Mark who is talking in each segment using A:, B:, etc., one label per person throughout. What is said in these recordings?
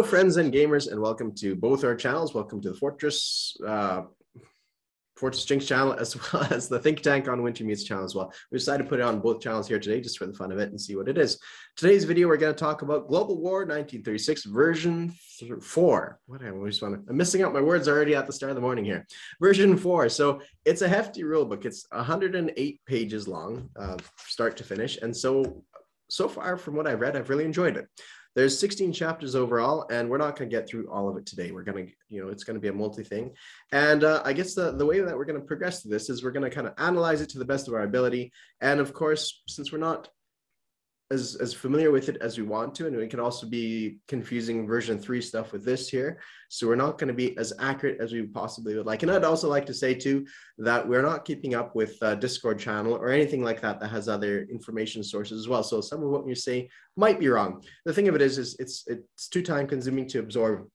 A: friends and gamers, and welcome to both our channels. Welcome to the Fortress Jinx channel, as well as the Think Tank on Wintermute's channel as well. We decided to put it on both channels here today just for the fun of it and see what it is. Today's video, we're going to talk about Global War 1936 version 4. I'm missing out my words already at the start of the morning here. Version 4. So it's a hefty rulebook. It's 108 pages long, start to finish. And so far from what I've read, I've really enjoyed it. There's 16 chapters overall, and we're not going to get through all of it today. We're going to, it's going to be a multi-thing. And I guess the way that we're going to progress to this is we're going to kind of analyze it to the best of our ability. And of course, since we're not as familiar with it as we want to, and we can also be confusing version 3 stuff with this here. So we're not going to be as accurate as we possibly would like. And I'd also like to say too, that we're not keeping up with Discord channel or anything like that that has other information sources as well. So some of what you say might be wrong. The thing of it is it's too time consuming to absorb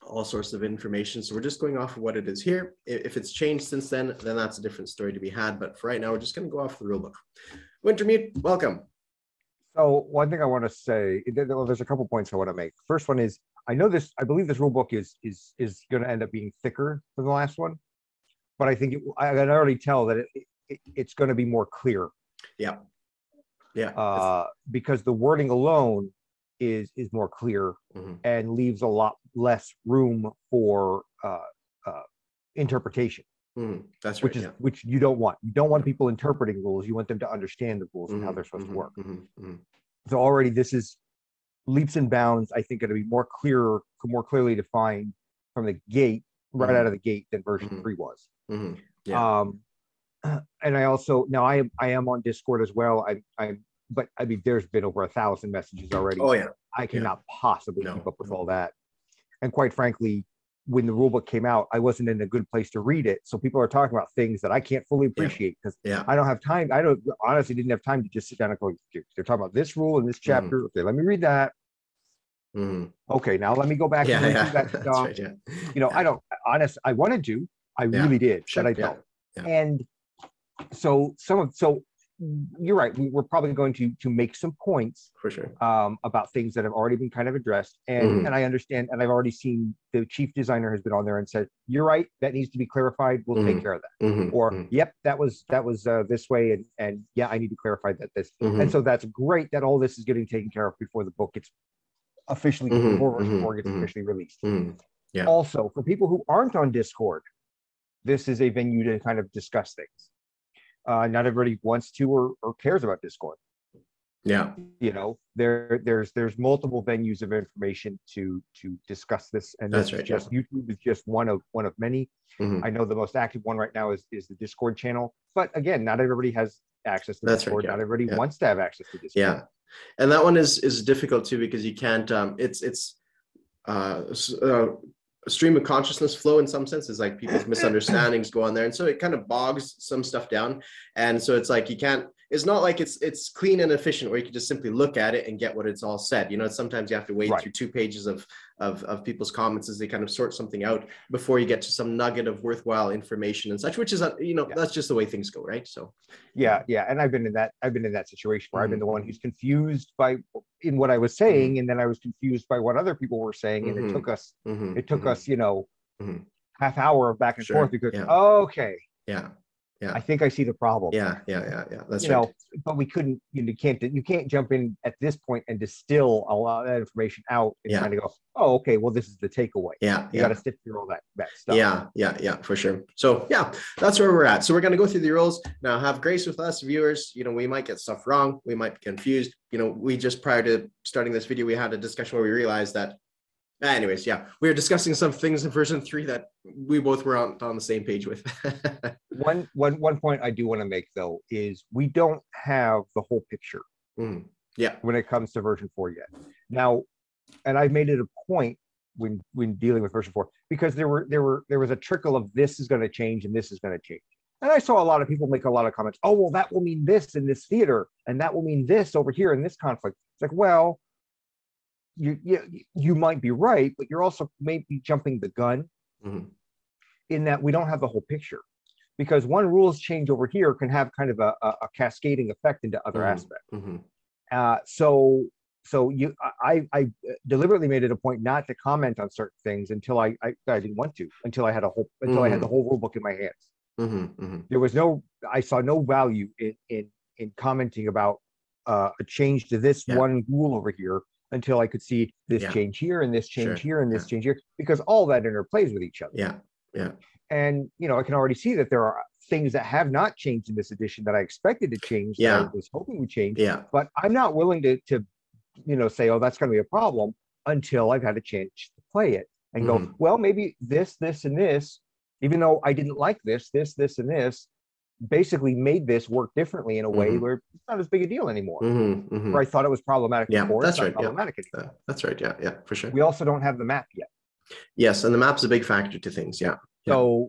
A: all sorts of information. So we're just going off of what it is here. If it's changed since then that's a different story to be had. But for right now, we're just going to go off the rulebook. Wintermute, welcome.
B: So one thing I want to say, there's a couple points I want to make. First one is, I believe this rule book is going to end up being thicker than the last one, but I think I can already tell that it's going to be more clear.
A: Yeah. Yeah.
B: Because the wording alone is more clear and leaves a lot less room for interpretation.
A: That's right.
B: Which you don't want. You don't want people interpreting rules. You want them to understand the rules and how they're supposed to work. So already this is leaps and bounds. I think going to be more clearly defined from the gate, right out of the gate, than version 3 was.
A: Yeah.
B: And I also I am on Discord as well. But I mean, there's been over 1,000 messages already.
A: Oh yeah.
B: I cannot possibly keep up with all that. And quite frankly, when the rulebook came out, I wasn't in a good place to read it. So people are talking about things that I can't fully appreciate because I don't have time. I honestly didn't have time to just sit down and go, they're talking about this rule in this chapter. Okay, let me read that. Okay, now let me go back and read that stuff. Right, I wanted to, I really did, but I don't. And so you're right. We're probably going to make some points
A: for sure
B: about things that have already been kind of addressed, and I understand, and I've already seen the chief designer has been on there and said, "You're right. That needs to be clarified. We'll take care of that." Or, "Yep, that was this way, and yeah, I need to clarify that this." And so that's great that all this is getting taken care of before the book gets officially before version 4 gets officially released.
A: Yeah.
B: Also, for people who aren't on Discord, this is a venue to kind of discuss things. Not everybody wants to or cares about Discord.
A: Yeah.
B: There's multiple venues of information to discuss this, and
A: that's right.
B: YouTube is just one of many. I know the most active one right now is the Discord channel, but again, not everybody has access to Discord. Not everybody wants to have access to Discord.
A: Yeah, and that one is difficult too because you can't. It's a stream of consciousness flow in some sense is like people's misunderstandings go on there, and so it kind of bogs some stuff down, and so it's like you can't, it's not like it's clean and efficient where you can just simply look at it and get what it's all said. Sometimes you have to wade through 2 pages of people's comments as they kind of sort something out before you get to some nugget of worthwhile information and such, which is that's just the way things go, right? So
B: yeah, and I've been in that situation where I've been the one who's confused in what I was saying, and then I was confused by what other people were saying, and it took us half hour of back and forth because okay, I think I see the problem.
A: Yeah. That's right.
B: But we couldn't. You can't jump in at this point and distill a lot of that information out and kind of go, oh, okay, well, this is the takeaway. You got to stick through all that stuff.
A: Yeah, for sure. So that's where we're at. So we're going to go through the rules now. Have grace with us, viewers. We might get stuff wrong. We might be confused. We just prior to starting this video, we had a discussion where we realized that. Anyways, we were discussing some things in version 3 that we both were on the same page with.
B: One point I do want to make though is we don't have the whole picture. When it comes to version 4 yet. Now, and I've made it a point when dealing with version 4 because there was a trickle of this is going to change and this is going to change. And I saw a lot of people make a lot of comments. Oh, well, that will mean this in this theater, and that will mean this over here in this conflict. It's like, well, you might be right, but you're also maybe jumping the gun in that we don't have the whole picture, because one rules change over here can have kind of a cascading effect into other aspects. So I deliberately made it a point not to comment on certain things until I didn't want to, until I had I had the whole rule book in my hands. There was I saw no value in commenting about a change to this one rule over here until I could see this change here and this change here and this change here, because all that interplays with each other. And I can already see that there are things that have not changed in this edition that I expected to change, that I was hoping would change. But I'm not willing to say, oh, that's going to be a problem, until I've had a chance to play it and go, well, maybe this, and this, even though I didn't like this, and this, basically made this work differently in a way where it's not as big a deal anymore. Where I thought it was problematic before,
A: that's right.
B: Problematic anymore.
A: That's right. Yeah, for sure.
B: We also don't have the map yet.
A: Yes, and the map's a big factor to things.
B: So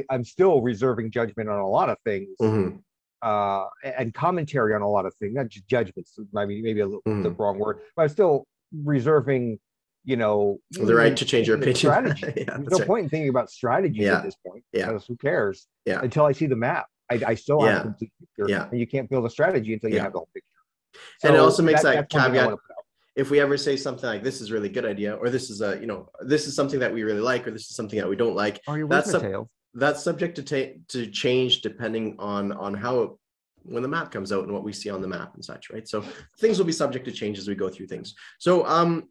B: I'm still reserving judgment on a lot of things, and commentary on a lot of things. Not just judgments, maybe a little the wrong word, but I'm still reserving,
A: the right to change your opinion.
B: Strategy. There's no point in thinking about strategy at this point. Because who cares? Until I see the map, I still have a complete picture, and you can't build a strategy until you have the whole picture. So
A: and it also makes that caveat. If we ever say something like, this is a really good idea, or this is this is something that we really like, or this is something that we don't like, that's subject to change depending on how when the map comes out and what we see on the map and such, right? So things will be subject to change as we go through things. So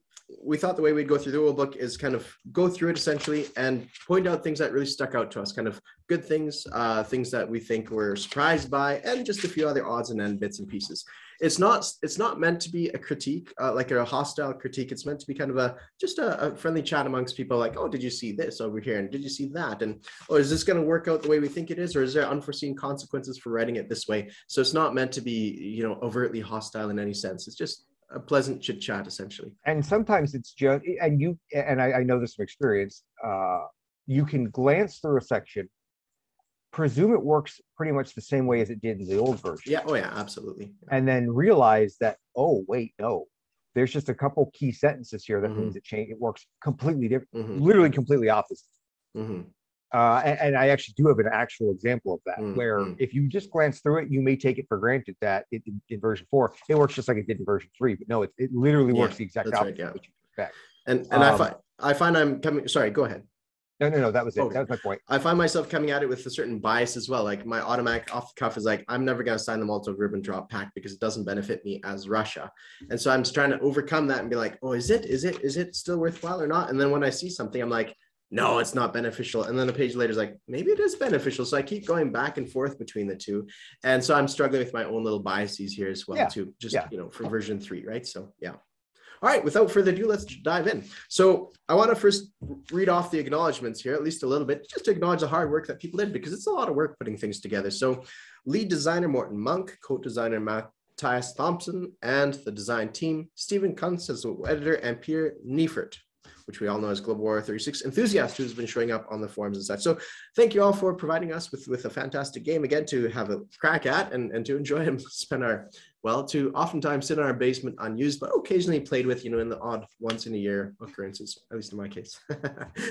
A: we thought the way we'd go through the rule book is kind of go through it essentially and point out things that really stuck out to us, kind of good things, things that we think we're surprised by, and just a few other odds and end bits and pieces. It's not meant to be a critique, like a hostile critique. It's meant to be kind of just a friendly chat amongst people, like, oh, did you see this over here? And did you see that? And, oh, is this going to work out the way we think it is? Or is there unforeseen consequences for writing it this way? So it's not meant to be, overtly hostile in any sense. It's just a pleasant chit chat, essentially.
B: And sometimes it's just, and I know this from experience, you can glance through a section, presume it works pretty much the same way as it did in the old version.
A: Yeah. Oh yeah, absolutely.
B: And then realize that, oh wait, no, there's just a couple key sentences here that means it works completely different, literally completely opposite. And I actually do have an actual example of that, where if you just glance through it, you may take it for granted that in version 4, it works just like it did in version 3, but no, it literally works the exact opposite of what you expect.
A: And I find I'm coming, sorry, go ahead.
B: No, that was it. That was my point.
A: I find myself coming at it with a certain bias as well. Like my automatic off the cuff is like, I'm never going to sign the Molotov ribbon drop pack because it doesn't benefit me as Russia. And so I'm just trying to overcome that and be like, oh, is it still worthwhile or not? And then when I see something, I'm like, no, it's not beneficial. And then a page later is like, maybe it is beneficial. So I keep going back and forth between the two. And so I'm struggling with my own little biases here as well, too, just, for version 3, right? So, yeah. All right, without further ado, let's dive in. So I want to first read off the acknowledgements here, at least a little bit, just to acknowledge the hard work that people did, because it's a lot of work putting things together. So lead designer Morton Monk, co-designer Matthias Thompson, and the design team, Stephen Kuntz as the editor, and Pierre Neifert, which we all know as Global War 36 enthusiast, who's been showing up on the forums and such. So thank you all for providing us with a fantastic game, again, to have a crack at and to enjoy and spend to oftentimes sit in our basement unused, but occasionally played with, in the odd once in a year occurrences, at least in my case.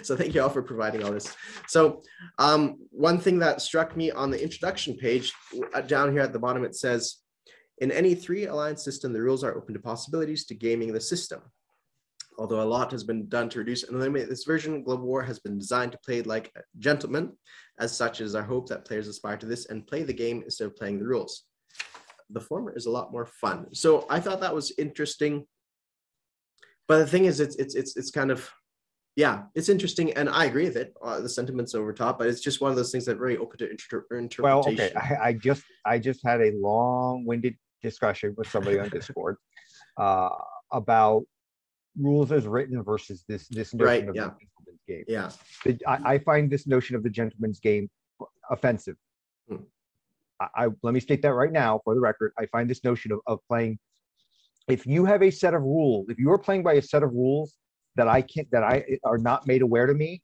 A: So thank you all for providing all this. So one thing that struck me on the introduction page, down here at the bottom, it says, in any 3 alliance system, the rules are open to possibilities to gaming the system. Although a lot has been done to reduce and eliminate this version, Global War has been designed to play like a gentleman. As such, it is our hope that players aspire to this and play the game instead of playing the rules. The former is a lot more fun. So I thought that was interesting. But the thing is, it's kind of, it's interesting, and I agree with it. The sentiment's over top, but it's just one of those things that really open to interpretation.
B: Well, okay, I just had a long-winded discussion with somebody on Discord about rules as written versus this notion of the gentleman's game.
A: Yeah,
B: I find this notion of the gentleman's game offensive. Let me state that right now for the record. I find this notion of playing, if you have a set of rules, if you are playing by a set of rules that are not made aware to me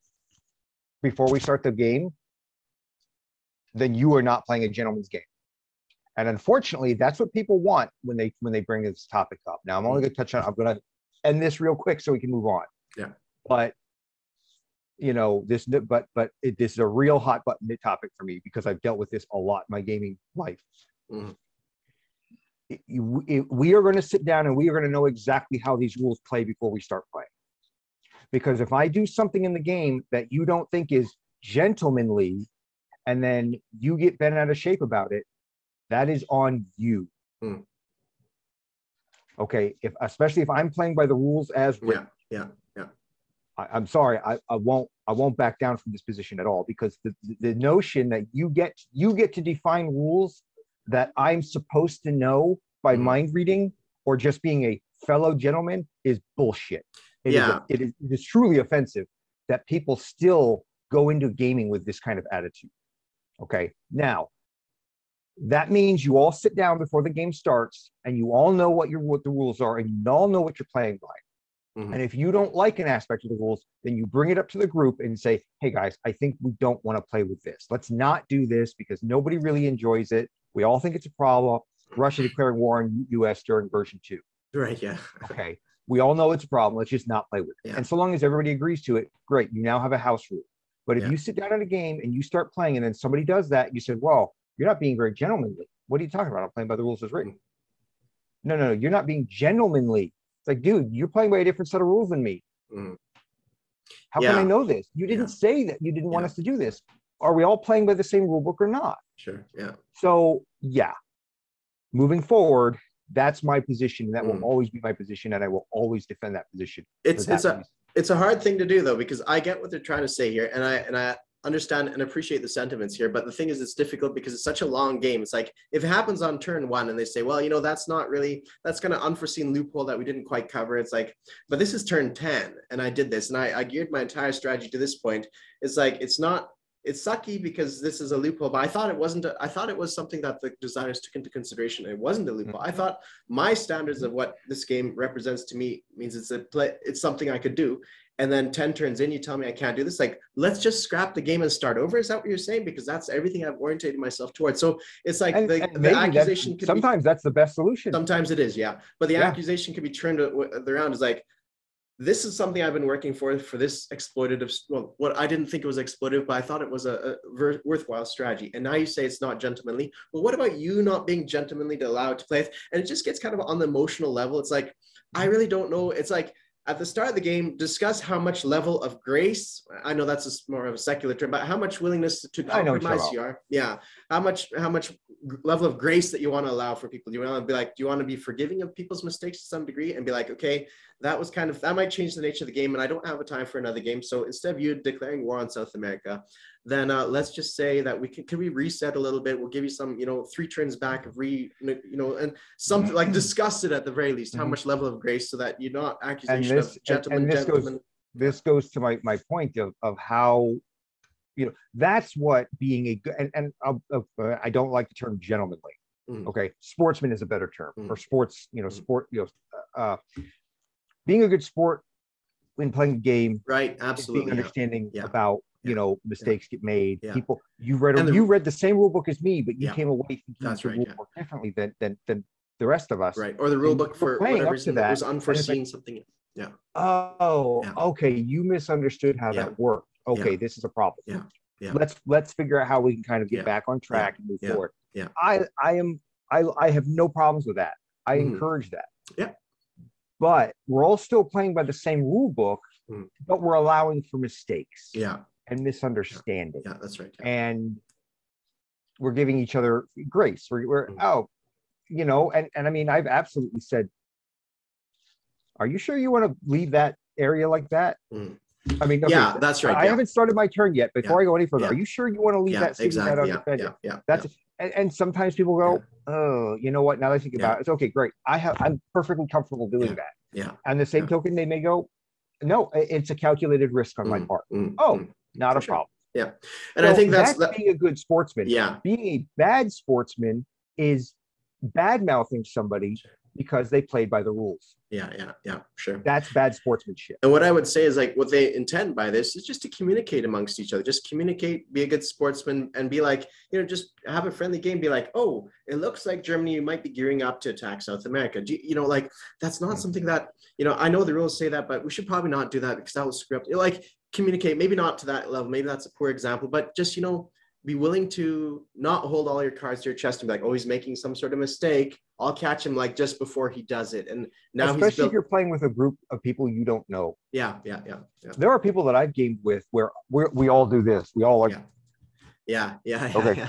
B: before we start the game, then you are not playing a gentleman's game. And unfortunately, that's what people want when they bring this topic up. Now, I'm only going to touch on, I'm going to end this real quick so we can move on.
A: Yeah.
B: But this is a real hot button topic for me because I've dealt with this a lot in my gaming life. we are going to sit down and we are going to know exactly how these rules play before we start playing. Because if I do something in the game that you don't think is gentlemanly, and then you get bent out of shape about it, that is on you. Okay, especially if I'm playing by the rules as written. I'm sorry, I won't back down from this position at all, because the notion that you get to define rules that I'm supposed to know by mind reading or just being a fellow gentleman is bullshit. It is truly offensive that people still go into gaming with this kind of attitude. Okay, now that means you all sit down before the game starts and you all know what the rules are, and you all know what you're playing by. And if you don't like an aspect of the rules, then you bring it up to the group and say, hey guys, I think we don't want to play with this. Let's not do this because nobody really enjoys it. We all think it's a problem. Russia declaring war on US during version 2.
A: Right, yeah.
B: Okay, we all know it's a problem. Let's just not play with it.
A: Yeah.
B: And so long as everybody agrees to it, great, you now have a house rule. But if you sit down in a game and you start playing and then somebody does that, you said, well, you're not being very gentlemanly. What are you talking about? I'm playing by the rules as written. No, you're not being gentlemanly. It's like, dude, you're playing by a different set of rules than me. How can I know this? You didn't say that you didn't want us to do this. Are we all playing by the same rule book or not?
A: Sure, yeah.
B: So, moving forward, that's my position. That will always be my position, and I will always defend that position.
A: It's a hard thing to do, though, because I get what they're trying to say here, and I understand and appreciate the sentiments here, but the thing is, it's difficult because it's such a long game. It's like, if it happens on turn 1 and they say, well, that's kind of unforeseen loophole that we didn't quite cover. It's like, but this is turn 10 and I did this and I geared my entire strategy to this point. It's like, it's sucky because this is a loophole, but I thought it wasn't. I thought it was something that the designers took into consideration. It wasn't a loophole. I thought my standards of what this game represents to me means it's something I could do. And then 10 turns in, you tell me I can't do this. Like, let's just scrap the game and start over. Is that what you're saying? Because that's everything I've orientated myself towards. So it's like the accusation
B: sometimes that's the best solution.
A: Sometimes it is, yeah. But the accusation can be turned around as like, this is something I've been working for this exploitative, well, what I didn't think it was exploitative, but I thought it was a worthwhile strategy. And now you say it's not gentlemanly. Well, what about you not being gentlemanly to allow it to play? And it just gets kind of on the emotional level. It's like, I really don't know. It's like, at the start of the game, discuss how much level of grace, I know that's more of a secular term, but how much willingness to compromise you are. Yeah. How much level of grace that you want to allow for people. Do you want to be like, do you want to be forgiving of people's mistakes to some degree and be like, okay, that might change the nature of the game and I don't have a time for another game. So instead of you declaring war on South America, then let's just say that can we reset a little bit? We'll give you some, 3 turns back of and something like discuss it at the very least, how much level of grace so that you're not accusation of gentlemen.
B: This goes to my point of how, that's what being a good, and I don't like the term gentlemanly. Okay. Sportsman is a better term or sports, being a good sport when playing a game.
A: Right. Absolutely.
B: Being understanding about, mistakes get made. People, you read the same rule book as me, but you came away thinking the rule book differently than the rest of us.
A: Right. Or the rule book for whatever reason that was unforeseen something. Yeah.
B: Okay. You misunderstood how that worked. Okay. This is a problem.
A: Yeah.
B: Let's figure out how we can kind of get back on track and move forward. Yeah. I have no problems with that. I encourage that.
A: Yeah.
B: But we're all still playing by the same rule book, but we're allowing for mistakes.
A: Yeah.
B: And misunderstanding.
A: Yeah, that's right.
B: Yeah. And we're giving each other grace. We're and I mean, I've absolutely said, are you sure you want to leave that area like that? I mean, okay,
A: that's right.
B: I haven't started my turn yet. Before I go any further, are you sure you want to leave that seat out of the bed? That's and sometimes people go, oh, you know what? Now that I think about it, it's okay, great. I'm perfectly comfortable doing that.
A: Yeah.
B: And the same token, they may go, no, it's a calculated risk on my part. Not a problem.
A: Yeah. And so I think that's
B: being a good sportsman.
A: Yeah.
B: Being a bad sportsman is bad mouthing somebody because they played by the rules.
A: Yeah, sure.
B: That's bad sportsmanship.
A: And what I would say is like what they intend by this is just to communicate amongst each other. Just communicate, be a good sportsman, and be like, just have a friendly game. Be like, oh, it looks like Germany might be gearing up to attack South America. Like that's not something that I know the rules say that, but we should probably not do that because that will screw up. Like communicate, maybe not to that level. Maybe that's a poor example, but just be willing to not hold all your cards to your chest and be like, oh, he's making some sort of mistake. I'll catch him like just before he does it. And now
B: especially if you're playing with a group of people you don't know.
A: Yeah.
B: There are people that I've gamed with where we all do this. We all like.
A: Yeah.
B: Okay.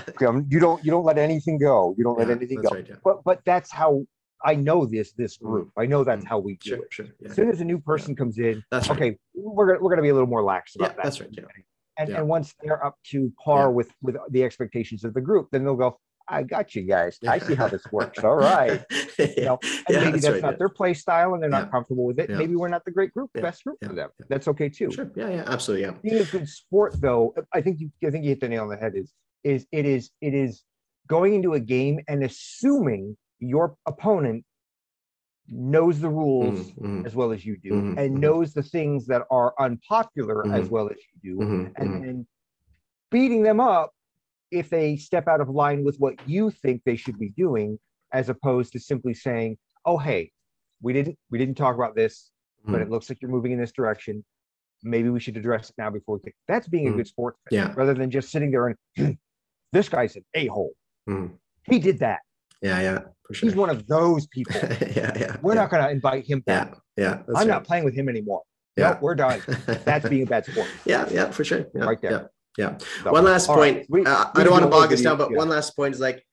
B: You don't let anything go. You don't let anything go. Right, but that's how I know this group. I know that's how we do it.
A: Sure.
B: As soon as a new person comes in,
A: that's
B: okay, we're gonna be a little more lax about that.
A: That's right.
B: And once they're up to par with the expectations of the group, then they'll go, I got you guys. I see how this works. All right. And maybe that's not their play style and they're not comfortable with it. Maybe we're not the best group for them. That's okay too.
A: Sure. Yeah, absolutely.
B: Being a good sport though, I think you hit the nail on the head is it is going into a game and assuming your opponent knows the rules as well as you do and knows the things that are unpopular as well as you do, and then beating them up if they step out of line with what you think they should be doing, as opposed to simply saying, oh, hey, we didn't talk about this, but it looks like you're moving in this direction. Maybe we should address it now before we take. That's being a good sportsman, rather than just sitting there and this guy's an a-hole. He did that.
A: Yeah, for sure.
B: He's one of those people. We're not going to invite him back. I'm not playing with him anymore. No, we're done. That's being a bad sport.
A: Yeah, for sure.
B: Right there.
A: Yeah.
B: So,
A: one last point.
B: Right.
A: I don't want to bog this down, but one last point is like,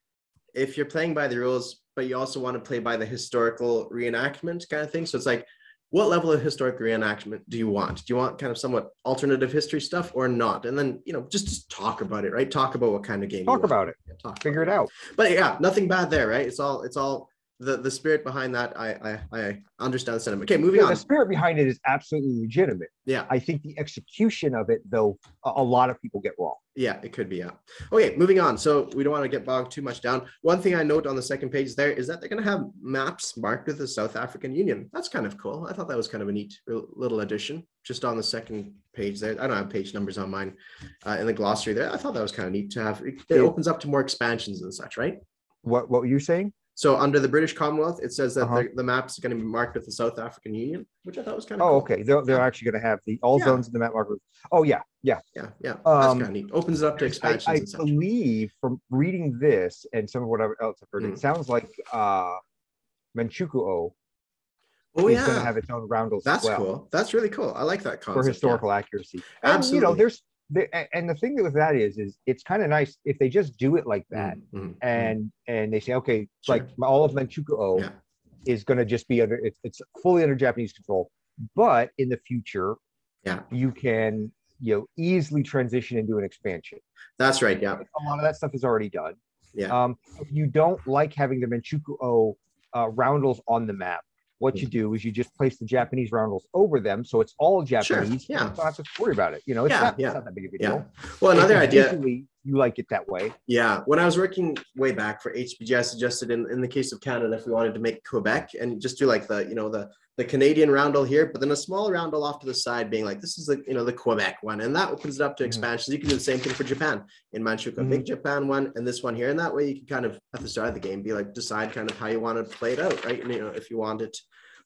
A: if you're playing by the rules, but you also want to play by the historical reenactment kind of thing. So it's like, what level of historic reenactment do you want? Do you want kind of somewhat alternative history stuff or not? And then, just talk about it, right? Talk about what kind of game
B: talk about it. Figure it out.
A: But yeah, nothing bad there, right? It's all the spirit behind that. I understand the sentiment. Okay, moving on.
B: The spirit behind it is absolutely legitimate.
A: Yeah.
B: I think the execution of it, though, a lot of people get wrong.
A: Yeah, it could be. Yeah. Okay, moving on. So we don't want to get bogged too much down. One thing I note on the second page there is that they're going to have maps marked with the South African Union. That's kind of cool. I thought that was kind of a neat little addition just on the second page there. I don't have page numbers on mine in the glossary there. I thought that was kind of neat to have. It opens up to more expansions and such, right?
B: What were you saying?
A: So under the British Commonwealth, it says that the map's going to be marked with the South African Union, which I thought was kind of cool.
B: Okay. They're actually going to have all zones in the map marked with. Oh, yeah.
A: That's kind of neat. Opens it up to expansions and such.
B: I believe from reading this and some of what else I've heard, it sounds like Manchukuo is going to have its own roundels.
A: That's cool. That's really cool. I like that concept.
B: For historical accuracy. And,
A: absolutely.
B: And the thing with that is it's kind of nice if they just do it like that, and they say, okay, like all of Manchukuo is going to just be under it's fully under Japanese control, but in the future, you can easily transition into an expansion.
A: That's right. Yeah,
B: a lot of that stuff is already done.
A: Yeah.
B: If you don't like having the Manchukuo roundels on the map, what you do is you just place the Japanese roundels over them, so it's all Japanese.
A: You
B: don't have to worry about it. It's not that big of a deal.
A: Well, another idea.
B: You like it that way.
A: Yeah. When I was working way back for HBG, I suggested in the case of Canada, if we wanted to make Quebec and just do like the Canadian roundel here, but then a small roundel off to the side, being like, this is the Quebec one, and that opens it up to expansions. You can do the same thing for Japan in Manchukuo, big Japan one, and this one here, and that way you can kind of at the start of the game be like decide kind of how you want to play it out, right? And, if you want it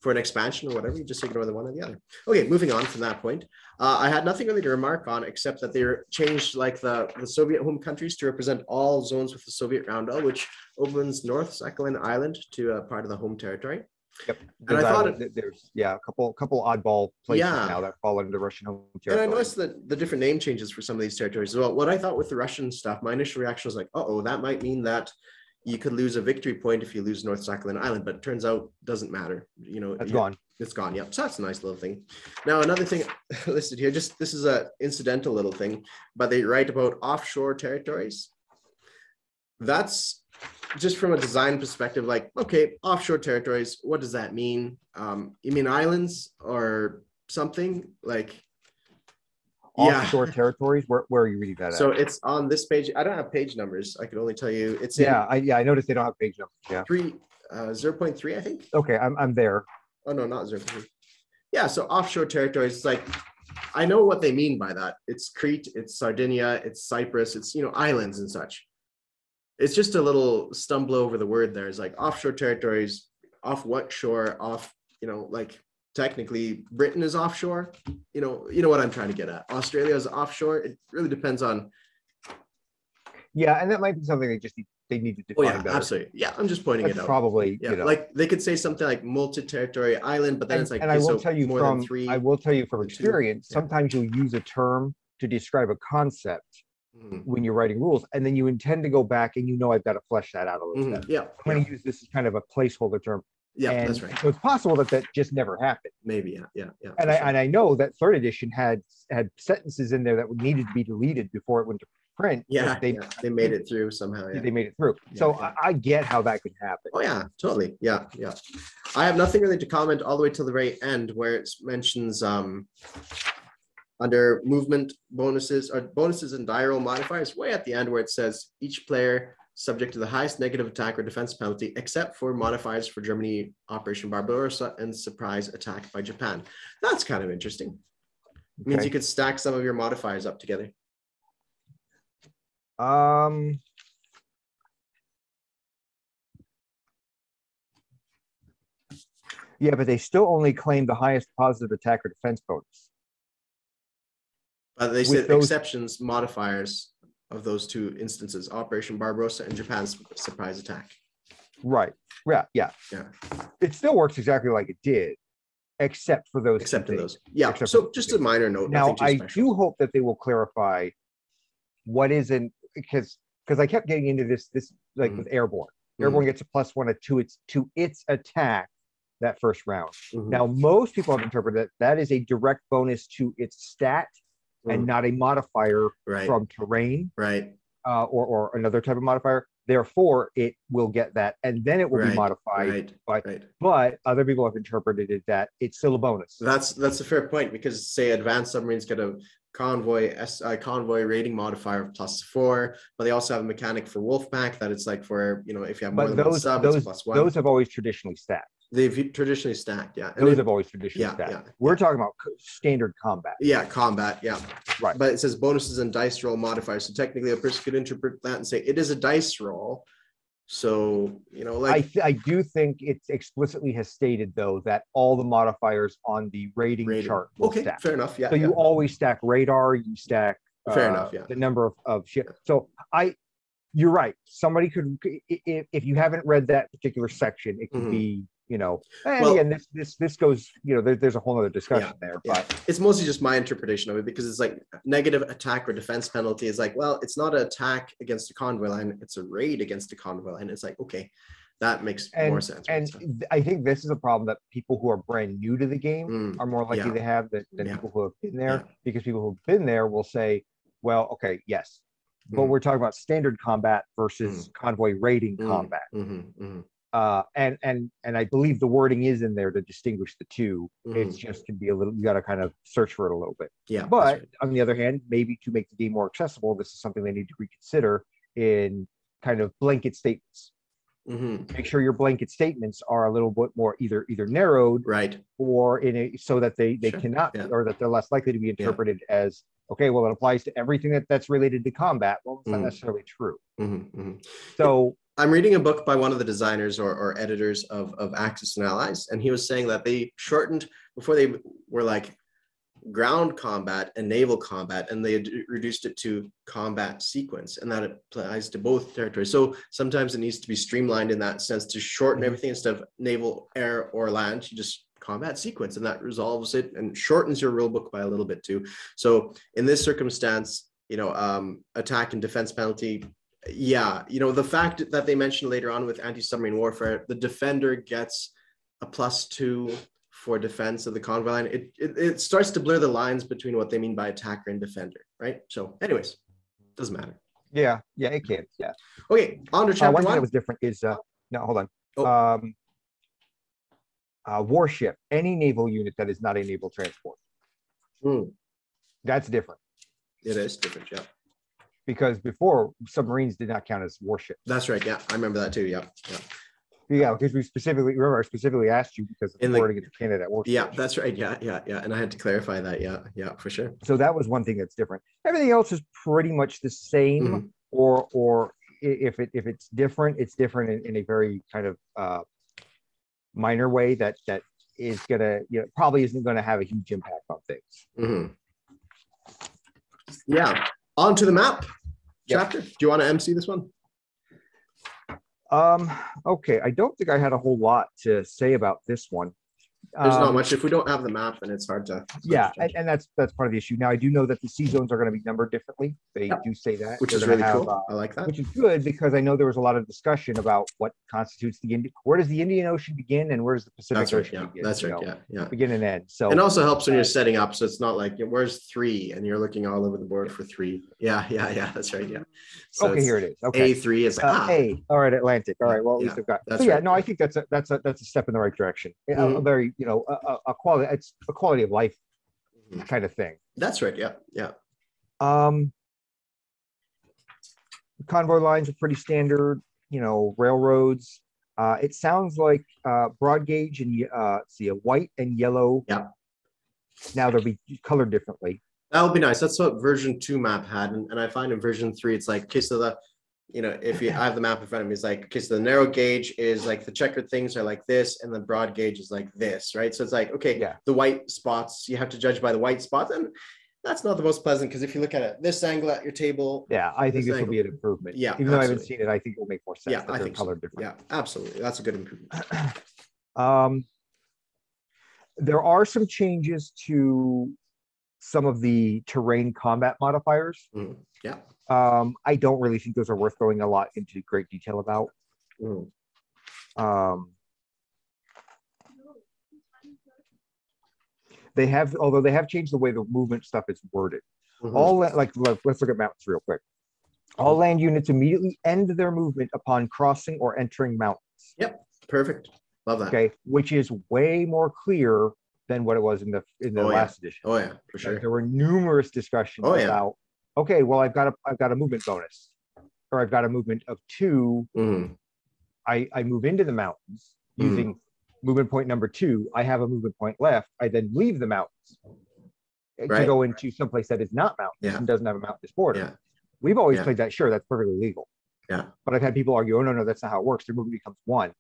A: for an expansion or whatever, you just ignore the one or the other. Okay, moving on from that point. I had nothing really to remark on except that they changed like the Soviet home countries to represent all zones with the Soviet roundel, which opens North Sakhalin Island to a part of the home territory.
B: Yep. And I thought there's a couple oddball places now that fall under Russian home territory.
A: And I noticed that the different name changes for some of these territories as well. What I thought with the Russian stuff, my initial reaction was like, that might mean that you could lose a victory point if you lose North Sakhalin Island, but it turns out doesn't matter.
B: It's gone.
A: It's gone. Yep. So that's a nice little thing. Now, another thing listed here, this is a incidental little thing, but they write about offshore territories. That's just from a design perspective, like, okay, offshore territories, what does that mean? You mean islands or something like?
B: Offshore territories. Where are you reading that at?
A: So it's on this page. I don't have page numbers. I could only tell you it's
B: I noticed they don't have page numbers. Yeah.
A: 0.3, I think.
B: Okay, I'm there.
A: Oh no, not 0.3. Yeah, so offshore territories, it's like, I know what they mean by that. It's Crete, it's Sardinia, it's Cyprus, it's islands and such. It's just a little stumble over the word there. It's like offshore territories, off what shore, off, like technically Britain is offshore. You know what I'm trying to get at. Australia is offshore. It really depends on
B: Yeah, and that might be something they need to define better.
A: Absolutely. Yeah, I'm just pointing it out.
B: Probably,
A: like they could say something like multi-territory island, but then it's like,
B: and I will tell you from experience, sometimes you'll use a term to describe a concept when you're writing rules, and then you intend to go back and I've got to flesh that out a little bit.
A: Yeah,
B: I'm going to use this as kind of a placeholder term.
A: Yeah, that's right.
B: So it's possible that just never happened.
A: Maybe, yeah.
B: And I know that third edition had sentences in there that needed to be deleted before it went to print.
A: Yeah, they made it through somehow. Yeah.
B: They made it through. So I get how that could happen.
A: Oh yeah, totally. Yeah. I have nothing really to comment all the way till the very end, where it mentions under movement bonuses or bonuses and die roll modifiers, way at the end where it says each player subject to the highest negative attack or defense penalty, except for modifiers for Germany, Operation Barbarossa, and surprise attack by Japan. That's kind of interesting. It means you could stack some of your modifiers up together.
B: Yeah, but they still only claim the highest positive attack or defense bonus.
A: They said exceptions, modifiers of those two instances, Operation Barbarossa and Japan's surprise attack.
B: Right. Yeah. It still works exactly like it did, except for those.
A: Except for those. Yeah. So just a minor note.
B: Now, I do hope that they will clarify what isn't, because I kept getting into this like with Airborne. Airborne gets a +1 to its attack that first round. Now, most people have interpreted that is a direct bonus to its stat and not a modifier from terrain, or another type of modifier. Therefore, it will get that, and then it will be modified. But other people have interpreted it that it's still a bonus.
A: That's a fair point, because say advanced submarines get a convoy rating modifier of +4, but they also have a mechanic for Wolfpack that it's like for if you have more than one sub, it's +1.
B: Those have always traditionally stacked.
A: They've traditionally stacked, And
B: those have always traditionally stacked. We're talking about standard combat.
A: Combat, right. But it says bonuses and dice roll modifiers. So technically, a person could interpret that and say it is a dice roll. So
B: I do think it explicitly has stated though that all the modifiers on the rating chart will stack.
A: Fair enough.
B: So you always stack radar. You stack.
A: Fair enough.
B: The number of shit. So you're right. Somebody could, if you haven't read that particular section, it could be. Again, this goes, there's a whole other discussion there, but
A: it's mostly just my interpretation of it, because it's like negative attack or defense penalty is like, well, it's not an attack against a convoy line, it's a raid against a convoy line. It's like, okay, that makes more sense.
B: And I think this is a problem that people who are brand new to the game are more likely to have than people who have been there, because people who've been there will say, well, okay, yes, but we're talking about standard combat versus convoy raiding combat. And I believe the wording is in there to distinguish the two. It's just can be a little, you got to kind of search for it a little bit. But on the other hand, maybe to make the game more accessible, this is something they need to reconsider in kind of blanket statements. Make sure your blanket statements are a little bit more either narrowed, or so that they cannot, or that they're less likely to be interpreted as, okay, well, it applies to everything that's related to combat. Well, it's not necessarily true. So
A: I'm reading a book by one of the designers or editors of Axis and Allies, and he was saying that they shortened, before they were like ground combat and naval combat, and they had reduced it to combat sequence, and that applies to both territories. So sometimes it needs to be streamlined in that sense to shorten everything. Instead of naval, air, or land, you just combat sequence, and that resolves it and shortens your rule book by a little bit too. So in this circumstance, attack and defense penalty, the fact that they mentioned later on with anti-submarine warfare, the defender gets a +2 for defense of the convoy line. It starts to blur the lines between what they mean by attacker and defender, right? So anyways, doesn't matter.
B: Yeah, it can. Yeah.
A: Okay, on to chapter 1.
B: One thing that was different is no, hold on. Warship, any naval unit that is not a naval transport. That's different.
A: It is different, yeah.
B: Because before, submarines did not count as warships.
A: That's right. Yeah, I remember that too. Yeah.
B: Because I specifically asked you because of the wording in Canada warships.
A: Yeah, that's right. Yeah. And I had to clarify that. Yeah, for sure.
B: So that was one thing that's different. Everything else is pretty much the same, or if it's different, it's different in a very kind of minor way that is gonna probably isn't going to have a huge impact on things.
A: Yeah. On to the map. chapter. Do you want to MC this one?
B: Okay, I don't think I had a whole lot to say about this one.
A: There's not much. If we don't have the map, then it's hard to.
B: Yeah, and that's part of the issue. Now, I do know that the sea zones are going to be numbered differently. They do say that,
A: which is really cool. I like that.
B: Which is good because I know there was a lot of discussion about what constitutes the Indian. Where does the Indian Ocean begin, and where does the Pacific Ocean begin?
A: That's right. Yeah.
B: Begin and end. So
A: it also helps when you're setting up, so it's not like where's 3, and you're looking all over the board for 3. Yeah. That's right. Yeah. So
B: okay, here it is. Okay,
A: A3 is
B: A. All right, Atlantic. All right. Well, at least I've got. So no, I think that's a step in the right direction. A very a quality. It's a quality of life kind of thing.
A: That's right. Yeah.
B: Convoy lines are pretty standard. Railroads. It sounds like broad gauge and a white and yellow.
A: Yeah.
B: Now they'll be colored differently.
A: That would be nice. That's what version 2 map had, and I find in version 3 it's like, okay, so the if you have the map in front of me, it's like, okay, so the narrow gauge is like the checkered things are like this, and the broad gauge is like this, right? So it's like, okay, the white spots, you have to judge by the white spots, and that's not the most pleasant, because if you look at it this angle at your table,
B: I think this will be an improvement.
A: Yeah,
B: even though I haven't seen it, I think it will make more sense.
A: Yeah, I think
B: colored different.
A: Yeah, absolutely, that's a good improvement.
B: There are some changes to some of the terrain combat modifiers.
A: Yeah.
B: I don't really think those are worth going a lot into great detail about. Although they have changed the way the movement stuff is worded. Let's look at mountains real quick. All land units immediately end their movement upon crossing or entering mountains.
A: Yep, perfect. Love that.
B: Okay, which is way more clear than what it was in the last edition.
A: Oh yeah, for sure.
B: There were numerous discussions about, okay, well, I've got a movement bonus, or I've got a movement of 2. I move into the mountains using movement point number 2. I have a movement point left. I then leave the mountains to go into someplace that is not mountains and doesn't have a mountainous border. We've always played that. Sure, that's perfectly legal.
A: Yeah.
B: But I've had people argue, oh no, that's not how it works. Their movement becomes 1.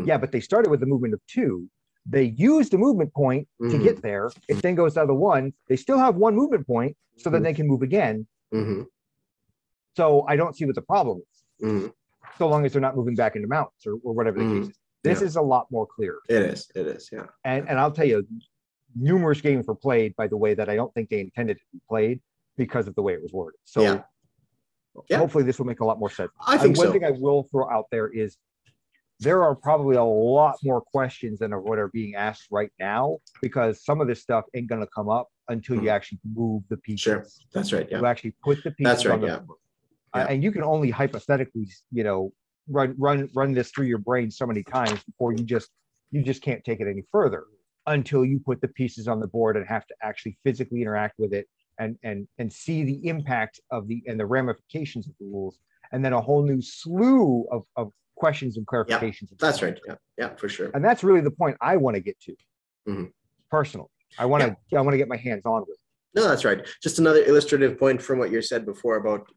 B: Yeah, but they started with the movement of 2. They used a movement point to get there. It then goes down to 1. They still have 1 movement point, so that they can move again. So I don't see what the problem is. So long as they're not moving back into mountains or whatever the case is. This is a lot more clear.
A: It is. Yeah.
B: And I'll tell you, numerous games were played by the way that I don't think they intended to be played because of the way it was worded. So hopefully this will make a lot more sense.
A: I think
B: one thing I will throw out there is there are probably a lot more questions than what are being asked right now, because some of this stuff ain't going to come up until you actually move the pieces.
A: Sure, that's right. Yeah,
B: you actually put the pieces on the board. And you can only hypothetically, run this through your brain so many times before you just can't take it any further until you put the pieces on the board and have to actually physically interact with it and see the impact of the ramifications of the rules, and then a whole new slew of questions and clarifications.
A: That's right. Yeah, for sure.
B: And that's really the point I want to get to. Personally, I want to get my hands on with it.
A: No, that's right. Just another illustrative point from what you said before about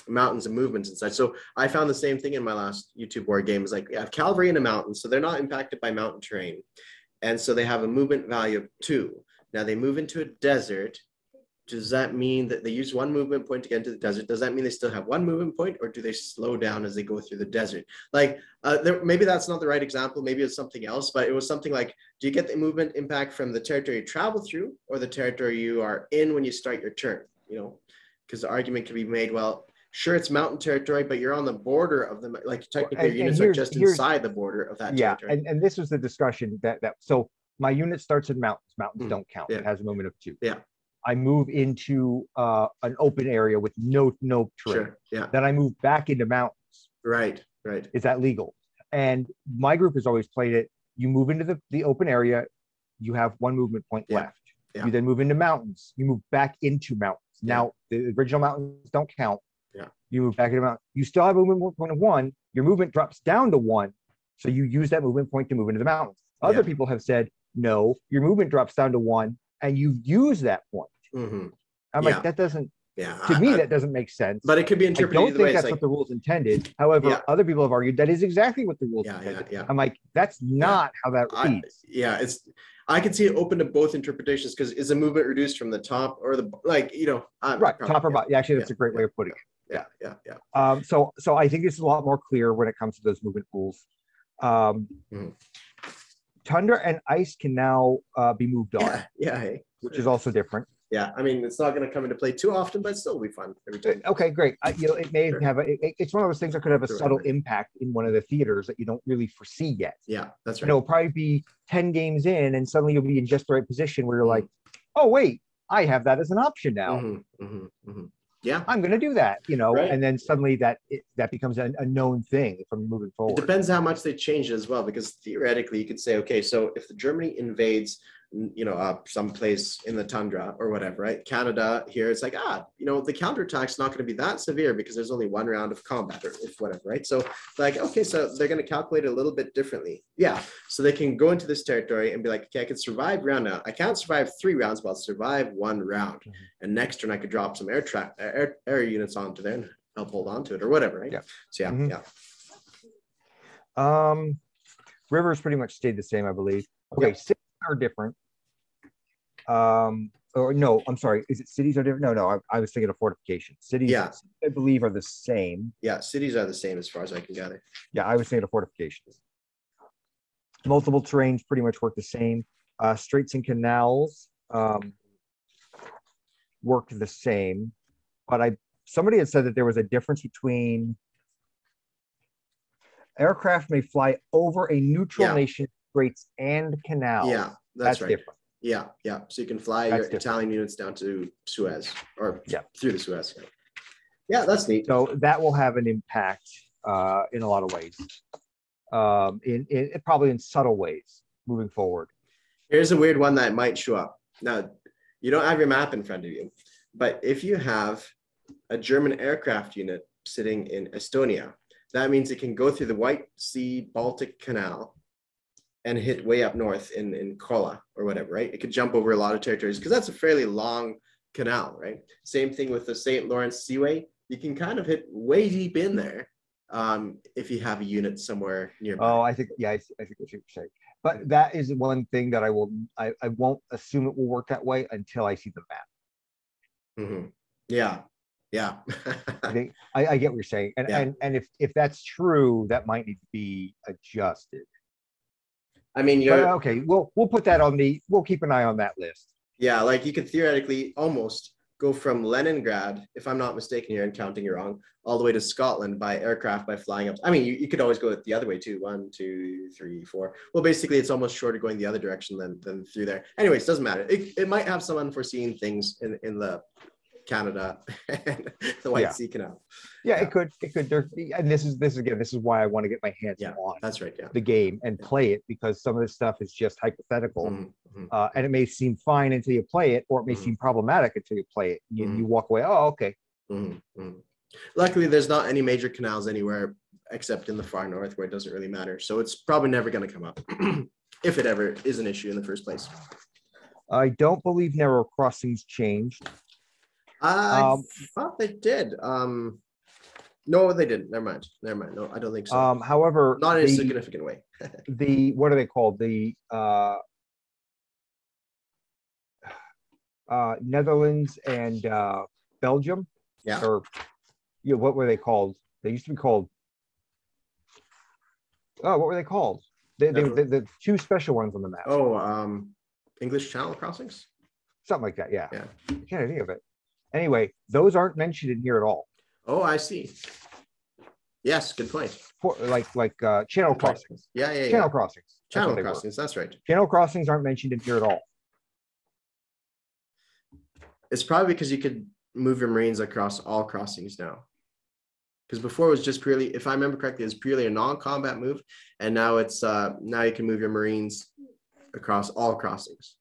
A: mountains and movements and such. So I found the same thing in my last YouTube board game. Is like, I have cavalry in a mountain, so they're not impacted by mountain terrain, and so they have a movement value of 2. Now they move into a desert. Does that mean that they use 1 movement point to get into the desert? Does that mean they still have 1 movement point, or do they slow down as they go through the desert? Like, maybe that's not the right example. Maybe it's something else, but it was something like, do you get the movement impact from the territory you travel through, or the territory you are in when you start your turn? Because the argument can be made, well, sure, it's mountain territory, but you're on the border of the, like, technically your units are just inside the border of that territory.
B: And this was the discussion so my unit starts in mountains. Mountains don't count. It has a movement of 2.
A: Yeah.
B: I move into an open area with no terrain.
A: Sure. Yeah.
B: Then I move back into mountains.
A: Right.
B: Is that legal? And my group has always played it. You move into the open area, you have 1 movement point left. Yeah. You then move into mountains. You move back into mountains. Now, the original mountains don't count.
A: Yeah.
B: You move back into mountains. You still have a movement point of 1. Your movement drops down to 1. So you use that movement point to move into the mountains. Other people have said, no, your movement drops down to 1 and you use that point. I'm like, that doesn't, to me, that doesn't make sense.
A: But it could be interpreted.
B: I don't think that's what the rules intended. However, other people have argued that is exactly what the rules intended. I'm like, that's not how that reads.
A: I could see it open to both interpretations because is the movement reduced from the top or the right,
B: top or bottom. Yeah, actually, that's a great way of putting it.
A: Yeah.
B: So I think this is a lot more clear when it comes to those movement rules. Tundra and ice can now be moved on.
A: Hey.
B: Which is also different.
A: Yeah, I mean, it's not going to come into play too often, but still be fun every time.
B: Okay, great. It may have it's one of those things that could have a subtle impact in one of the theaters that you don't really foresee yet.
A: Yeah, that's right.
B: It'll probably be 10 games in, and suddenly you'll be in just the right position where you're like, oh wait, I have that as an option now.
A: Yeah,
B: I'm going to do that, and then suddenly that becomes a known thing from moving forward.
A: It depends how much they change it as well, because theoretically you could say, okay, so if the Germany invades, someplace in the tundra or whatever, right? Canada here, it's like, the counterattack's not going to be that severe because there's only one round of combat or if whatever, right? So like, okay, so they're going to calculate it a little bit differently. Yeah. So they can go into this territory and be like, okay, I can survive round now. I can't survive 3 rounds, but I'll survive 1 round. And next turn I could drop some air units onto there and help hold on to it or whatever, right?
B: Yeah.
A: So
B: Rivers pretty much stayed the same, I believe. Okay, cities are different. Or no, I'm sorry. Is it cities are different? No. I was thinking of fortification. Cities, I believe, are the same.
A: Yeah, cities are the same as far as I can gather.
B: Yeah, I was thinking of fortifications. Multiple terrains pretty much work the same. Straits and canals work the same. But somebody had said that there was a difference between aircraft may fly over a neutral nation, straits and canals.
A: Yeah, that's right.
B: Different.
A: Yeah. So you can fly your Italian units down to Suez or through the Suez. Yeah, that's neat.
B: So that will have an impact in a lot of ways. Probably in subtle ways moving forward.
A: Here's a weird one that might show up. Now, you don't have your map in front of you, but if you have a German aircraft unit sitting in Estonia, that means it can go through the White Sea Baltic Canal and hit way up north in Kola or whatever, right? It could jump over a lot of territories because that's a fairly long canal, right? Same thing with the St. Lawrence Seaway. You can kind of hit way deep in there if you have a unit somewhere nearby.
B: Oh, I think I see what you're saying. But that is one thing that I won't assume it will work that way until I see the map.
A: Yeah.
B: I get what you're saying. And if that's true, that might need to be adjusted.
A: I mean,
B: okay, we'll put that we'll keep an eye on that list.
A: Yeah, like you could theoretically almost go from Leningrad, if I'm not mistaken here and counting you wrong, all the way to Scotland by aircraft by flying up. I mean, you could always go the other way too. 1, 2, 3, 4. Well, basically, it's almost shorter going the other direction than through there. Anyways, doesn't matter. It might have some unforeseen things in the Canada and the White Sea Canal.
B: It could. And this is why I want to get my hands on.
A: That's right.
B: The game and play it, because some of this stuff is just hypothetical, and it may seem fine until you play it, or it may seem problematic until you play it. You walk away. Oh, okay.
A: Luckily, there's not any major canals anywhere except in the far north where it doesn't really matter. So it's probably never going to come up if it ever is an issue in the first place.
B: I don't believe narrow crossings changed.
A: I thought they did. No, they didn't. Never mind. No, I don't think so.
B: However,
A: not in a significant way.
B: What are they called? The Netherlands and Belgium.
A: Yeah.
B: Or what were they called? They used to be called. Oh, what were they called? The 2 special ones on the map.
A: Oh, English Channel crossings.
B: Something like that. Yeah. I can't think of it. Anyway, those aren't mentioned in here at all.
A: Oh, I see. Yes, good point.
B: Like channel crossings.
A: Yeah.
B: Channel crossings.
A: Channel crossings, that's right.
B: Channel crossings aren't mentioned in here at all.
A: It's probably because you could move your Marines across all crossings now. Because before it was just purely, if I remember correctly, it was purely a non-combat move, and now it's now you can move your Marines across all crossings.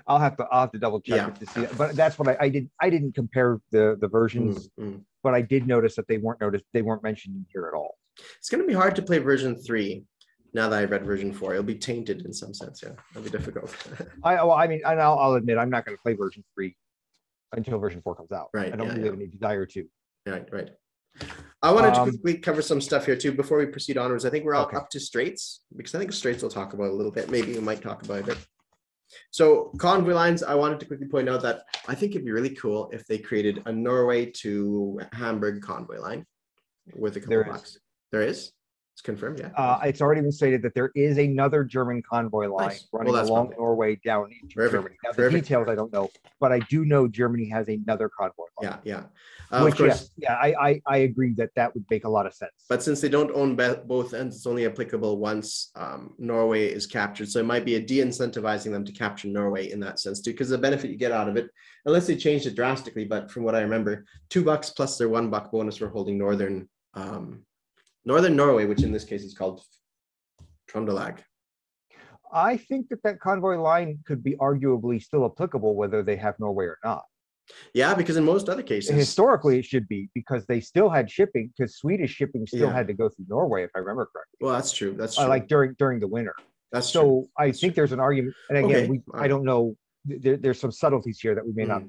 B: I'll have to double check it to see, but that's what I did. I didn't compare the versions, but I did notice that they weren't mentioned in here at all.
A: It's going to be hard to play version 3 now that I read version 4. It'll be tainted in some sense. Yeah, it'll be difficult.
B: I'll admit I'm not going to play version 3 until version 4 comes out.
A: Right.
B: I don't really have any desire to.
A: Right. I wanted to quickly cover some stuff here too before we proceed onwards. I think we're all up to Straits, because I think Straits we'll talk about a little bit. Maybe we might talk about it. So convoy lines, I wanted to quickly point out that I think it'd be really cool if they created a Norway to Hamburg convoy line with a couple of bucks. There is? It's confirmed, yeah.
B: It's already been stated that there is another German convoy line running along Norway down into Germany. Now, the details I don't know, but I do know Germany has another convoy line.
A: Yeah.
B: Which, of course, I agree that would make a lot of sense.
A: But since they don't own both ends, it's only applicable once Norway is captured. So it might be a de-incentivizing them to capture Norway in that sense too, because the benefit you get out of it, unless they changed it drastically, but from what I remember, $2 plus their $1 bonus for holding northern Norway, which in this case is called Trondelag.
B: I think that convoy line could be arguably still applicable whether they have Norway or not.
A: Yeah, because in most other cases,
B: historically it should be, because they still had shipping, because Swedish shipping still had to go through Norway, if I remember correctly.
A: Well, that's true. That's true.
B: Like during the winter.
A: That's
B: so
A: true.
B: I think there's an argument, and again, I don't know. There's some subtleties here that we may not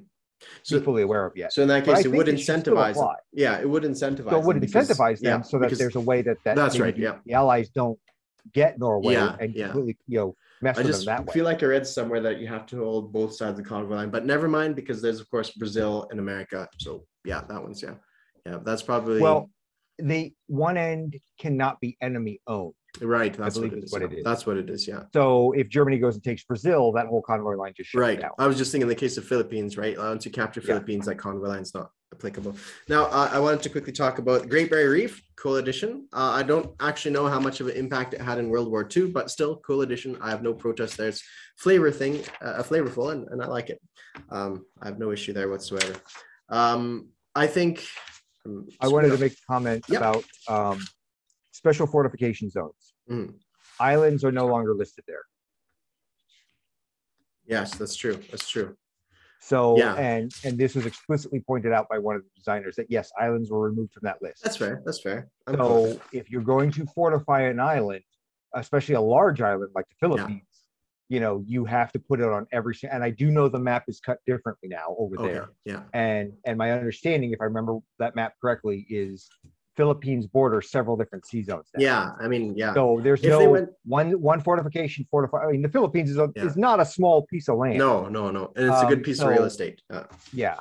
B: be fully aware of yet.
A: So in that case, it would incentivize them. Yeah, it would incentivize.
B: So it would incentivize them so that there's a way that
A: that's right. Yeah,
B: the Allies don't get Norway and completely mess with them that way.
A: I feel like I read somewhere that you have to hold both sides of the convoy line, but never mind, because there's of course Brazil and America. So yeah, that one's that's probably
B: the one end cannot be enemy owned.
A: Right, that's what it is. That's what it is. Yeah.
B: So if Germany goes and takes Brazil, that whole convoy line just shuts down.
A: I was just thinking in the case of Philippines, right? Once you capture Philippines, that convoy line is not applicable. Now, I wanted to quickly talk about Great Barrier Reef, cool addition. I don't actually know how much of an impact it had in World War II, but still cool addition. I have no protest there. It's flavorful, and I like it. I have no issue there whatsoever. I think
B: I wanted to make a comment about special fortification zones. Islands are no longer listed there.
A: Yes, that's true. That's true.
B: So, and this was explicitly pointed out by one of the designers that yes, islands were removed from that list.
A: That's fair. That's fair.
B: So if you're going to fortify an island, especially a large island like the Philippines, you have to put it on every, and I do know the map is cut differently now over there.
A: Yeah.
B: And my understanding, if I remember that map correctly, is Philippines border several different sea zones now.
A: Yeah, I mean,
B: So there's one fortification fortified. I mean, the Philippines is not a small piece of land.
A: No, and it's a good piece of real estate.
B: Yeah.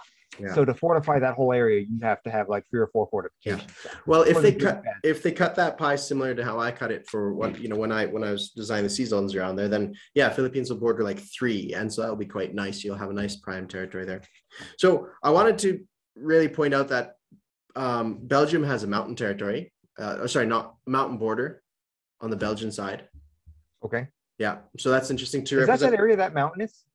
B: So to fortify that whole area, you have to have like 3 or 4 fortifications.
A: Well, if they cut that pie similar to how I cut it for what when I was designing the sea zones around there, then Philippines will border like 3, and so that'll be quite nice. You'll have a nice prime territory there. So I wanted to really point out that Belgium has a mountain territory. Not mountain border on the Belgian side.
B: Okay.
A: Yeah, so that's interesting too.
B: Is that area that mountainous?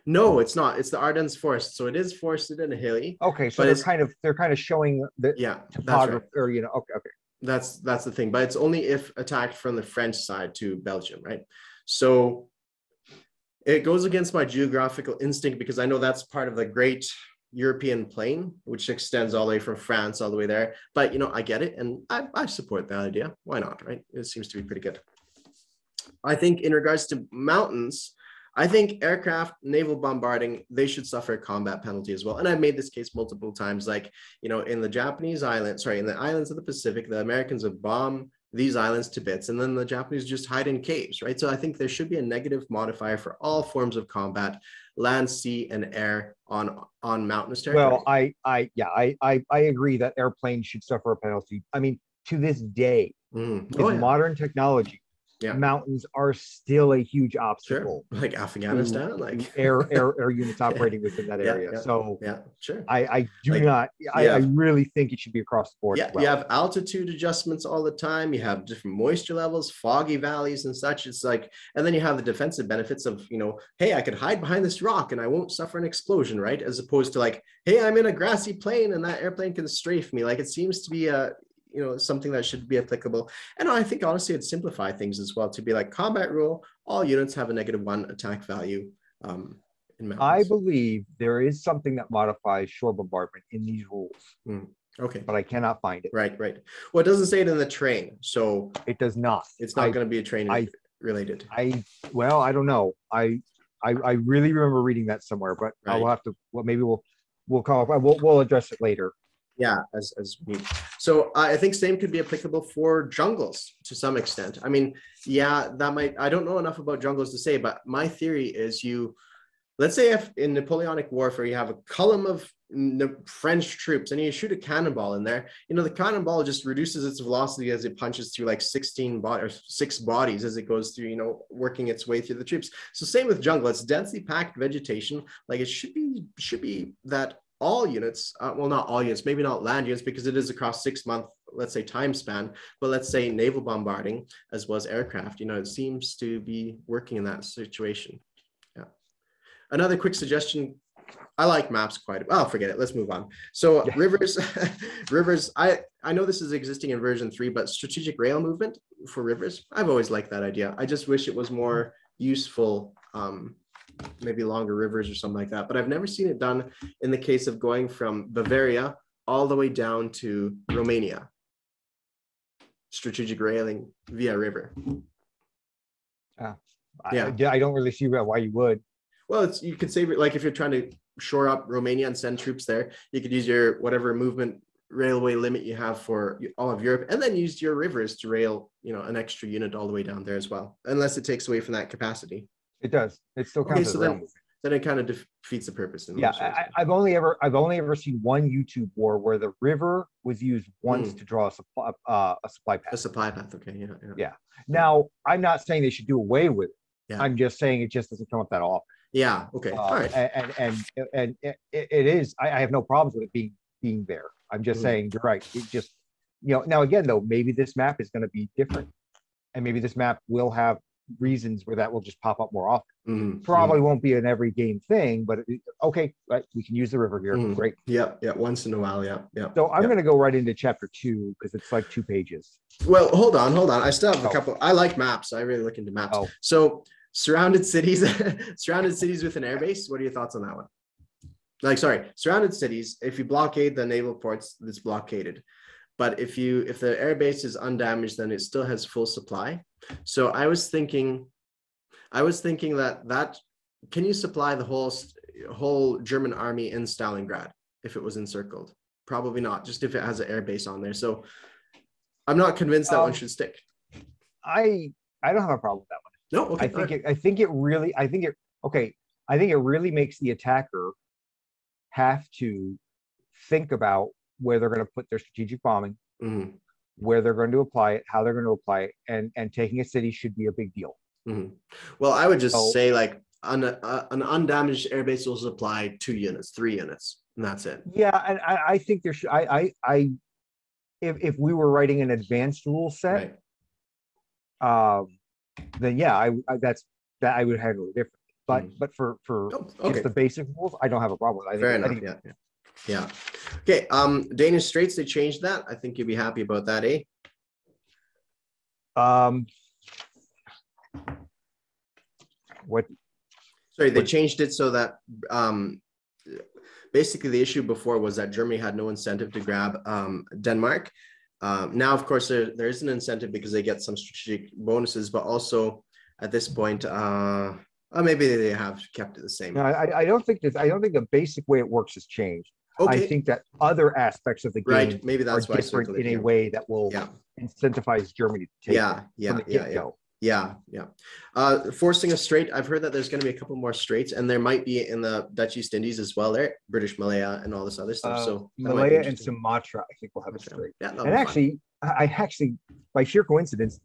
A: No, it's not. It's the Ardennes forest, so it is forested and hilly.
B: Okay, so they're kind of showing the topography, or okay.
A: That's the thing, but it's only if attacked from the French side to Belgium, right? So it goes against my geographical instinct because I know that's part of the great European plain, which extends all the way from France all the way there. But I get it, and I support that idea. Why not, right? It seems to be pretty good. I think in regards to mountains, I think aircraft, naval bombarding, they should suffer a combat penalty as well. And I've made this case multiple times, like, in the Japanese islands, in the islands of the Pacific, the Americans would bomb these islands to bits, and then the Japanese just hide in caves, right? So I think there should be a negative modifier for all forms of combat, land, sea, and air on mountainous territory.
B: Well, I agree that airplanes should suffer a penalty. I mean, to this day, with modern technology, mountains are still a huge obstacle.
A: Sure. Like Afghanistan, like
B: air units operating within that area.
A: Sure.
B: I do not. I really think it should be across the board.
A: Yeah, you have altitude adjustments all the time. You have different moisture levels, foggy valleys, and such. It's like, and then you have the defensive benefits of hey, I could hide behind this rock and I won't suffer an explosion, right? As opposed to like, hey, I'm in a grassy plain and that airplane can strafe me. Like it seems to be something that should be applicable. And I think honestly it'd simplify things as well to be like combat rule, all units have a -1 attack value in mountains.
B: I believe there is something that modifies shore bombardment in these rules.
A: Okay.
B: But I cannot find it.
A: Right. Well, it doesn't say it in the train, so
B: it does not.
A: It's not going to be a train related.
B: I don't know. I really remember reading that somewhere, but I'll have to. Well, maybe we'll call up. We'll address it later.
A: Yeah, as we. So I think same could be applicable for jungles to some extent. I mean, yeah, that might, I don't know enough about jungles to say, but my theory is let's say if in Napoleonic warfare, you have a column of French troops and you shoot a cannonball in there, the cannonball just reduces its velocity as it punches through like 6 bodies as it goes through, working its way through the troops. So same with jungle, it's densely packed vegetation. Like it should be that all units, well, not all units, maybe not land units, because it is across 6-month, let's say, time span, but let's say naval bombarding as well as aircraft, it seems to be working in that situation. Yeah. Another quick suggestion, I like maps quite well. Forget it. Let's move on. So yeah. rivers. I know this is existing in version 3, but strategic rail movement for rivers. I've always liked that idea. I just wish it was more useful, maybe longer rivers or something like that. But I've never seen it done in the case of going from Bavaria all the way down to Romania. Strategic railing via river.
B: Yeah, I don't really see why you would.
A: Well, you could say, like, if you're trying to shore up Romania and send troops there, you could use your whatever movement railway limit you have for all of Europe, and then use your rivers to rail, an extra unit all the way down there as well, unless it takes away from that capacity.
B: It does. It still counts as rail movement.
A: Then it kind of defeats the purpose.
B: Yeah, I've only ever seen one YouTube war where the river was used once to draw a supply path. A
A: supply path. Okay.
B: Yeah. Now, I'm not saying they should do away with it. Yeah. I'm just saying it just doesn't come up that often.
A: Yeah. Okay. All right.
B: And it is. I have no problems with it being there. I'm just saying you're right. It just now again though, maybe this map is going to be different, and maybe this map will have reasons where that will just pop up more often. Probably won't be an every game thing, but okay, right? We can use the river here. Great.
A: Yeah. Once in a while. Yeah.
B: So I'm going to go right into chapter 2 because it's like 2 pages.
A: Well, hold on. I still have a couple. I like maps. I really look into maps. So. Surrounded cities with an airbase. What are your thoughts on that one? Surrounded cities. If you blockade the naval ports, it's blockaded. But if the airbase is undamaged, then it still has full supply. So I was thinking that can you supply the whole German army in Stalingrad if it was encircled? Probably not. Just if it has an airbase on there. So I'm not convinced that one should stick.
B: I don't have a problem with that one.
A: No, okay.
B: I think it really makes the attacker have to think about where they're going to put their strategic bombing, where they're going to apply it, how they're going to apply it, and taking a city should be a big deal.
A: Well, I would just say like an undamaged airbase will supply 2 units, 3 units, and that's it.
B: Yeah, and I think there should. If we were writing an advanced rule set, right. Then yeah, I would handle it differently. But for just the basic rules, I don't have a problem with it.
A: Fair enough. Yeah. Okay. Danish Straits, they changed that. I think you'd be happy about that, eh?
B: What?
A: Sorry, they changed it so that basically the issue before was that Germany had no incentive to grab Denmark. Now, of course, there is an incentive because they get some strategic bonuses, but also at this point, maybe they have kept it the same.
B: No, I don't think the basic way it works has changed. Okay. I think that other aspects of the game
A: maybe that's
B: are different in a way that will incentivize Germany to take from the get-go.
A: Forcing a strait. I've heard that there's going to be a couple more straits, and there might be in the Dutch East Indies as well. There, British Malaya and all this other stuff. So
B: Malaya and Sumatra, I think, will have a strait. Yeah, and actually, I by sheer coincidence,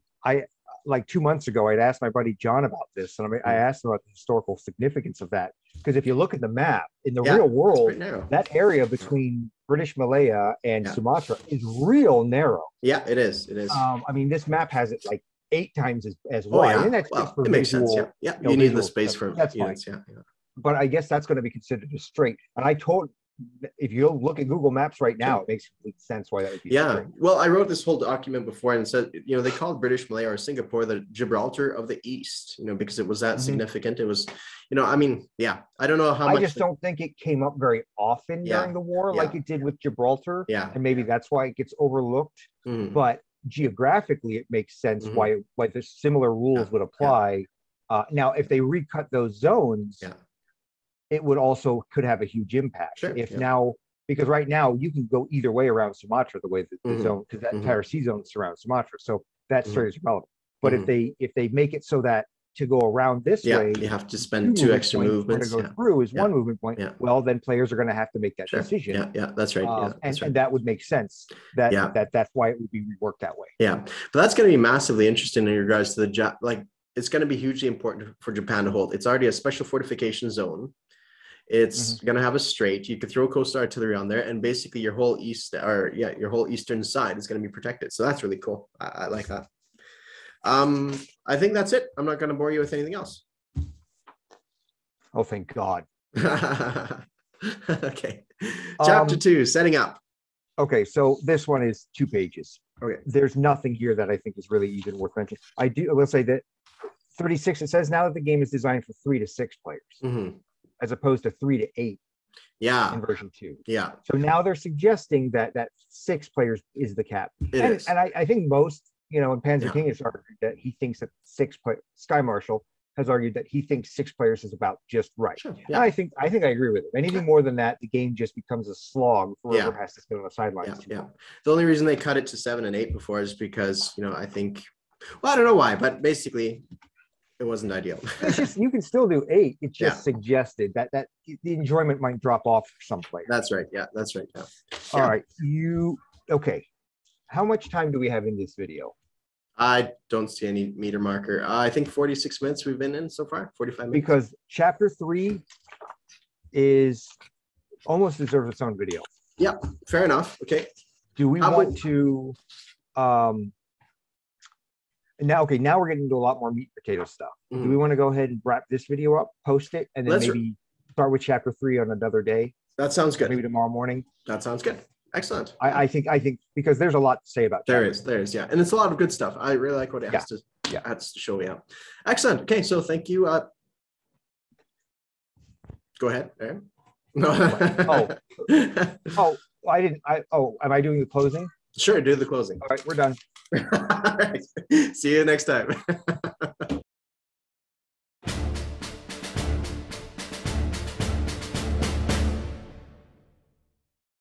B: like 2 months ago, I'd asked my buddy John about this, and I asked him about the historical significance of that. Because if you look at the map in the real world, that area between British Malaya and Sumatra is real narrow.
A: Yeah, it is. It is.
B: I mean, this map has it like 8 times as wide. And that's
A: it makes sense. Yeah. You need the space for
B: that's units. Fine. Yeah. But I guess that's going to be considered a strait. And if you look at Google Maps right now, it makes complete sense why that would be.
A: Yeah. Well, I wrote this whole document before and said, they called British Malaya or Singapore the Gibraltar of the East, because it was that significant. It was, I don't know how much.
B: I just don't think it came up very often during the war like it did with Gibraltar.
A: Yeah.
B: And maybe that's why it gets overlooked. But geographically, it makes sense why the similar rules would apply. Now, if they recut those zones, it would also could have a huge impact. Now because right now you can go either way around Sumatra the way that the zone, because that entire sea zone surrounds Sumatra. So that story is relevant. But if they make it so that to go around this way,
A: you have to spend 2 extra movements.
B: To go through is 1 movement point. Well, then players are going to have to make that decision.
A: Yeah, that's right.
B: And that would make sense. That's why it would be reworked that way.
A: Yeah, but that's going to be massively interesting in regards to the it's going to be hugely important for Japan to hold. It's already a special fortification zone. It's going to have a strait. You could throw coastal artillery on there, and basically your whole your whole eastern side is going to be protected. So that's really cool. I like that. I think that's it. I'm not going to bore you with anything else.
B: Oh, thank God.
A: Okay. Chapter 2, setting up.
B: Okay, so this one is 2 pages.
A: Okay.
B: There's nothing here that I think is really even worth mentioning. I will say that 36, it says now that the game is designed for 3 to 6 players, as opposed to 3 to 8.
A: Yeah.
B: In version 2.
A: Yeah.
B: So now they're suggesting that 6 players is the cap. And I think most, and Panzer King has argued that he thinks that 6 players, Sky Marshal has argued that he thinks 6 players is about just right. Sure. Yeah. And I think I agree with it. Anything more than that, the game just becomes a slog for whoever has to sit on the sidelines.
A: Yeah. The only reason they cut it to 7 and 8 before is because, I think, well, I don't know why, but basically it wasn't ideal.
B: It's just, you can still do 8. It's just suggested that the enjoyment might drop off for some players.
A: That's right. Yeah, that's right. Yeah.
B: All right. Okay. How much time do we have in this video?
A: I don't see any meter marker. I think 46 minutes we've been in so far, 45 minutes.
B: Because chapter 3 is almost deserves its own video.
A: Yeah, fair enough. Okay.
B: Do we want to now we're getting into a lot more meat and potato stuff. Do we want to go ahead and wrap this video up, post it, and then maybe start with chapter 3 on another day?
A: That sounds good.
B: Maybe tomorrow morning.
A: That sounds good. Excellent.
B: I think because there's a lot to say about
A: there is, and it's a lot of good stuff. I really like what it has to show. Yeah, excellent. Okay, so thank you. Go ahead, Aaron. No.
B: I didn't. Am I doing the closing?
A: Sure, do the closing.
B: All right, we're done.
A: All right. See you next time.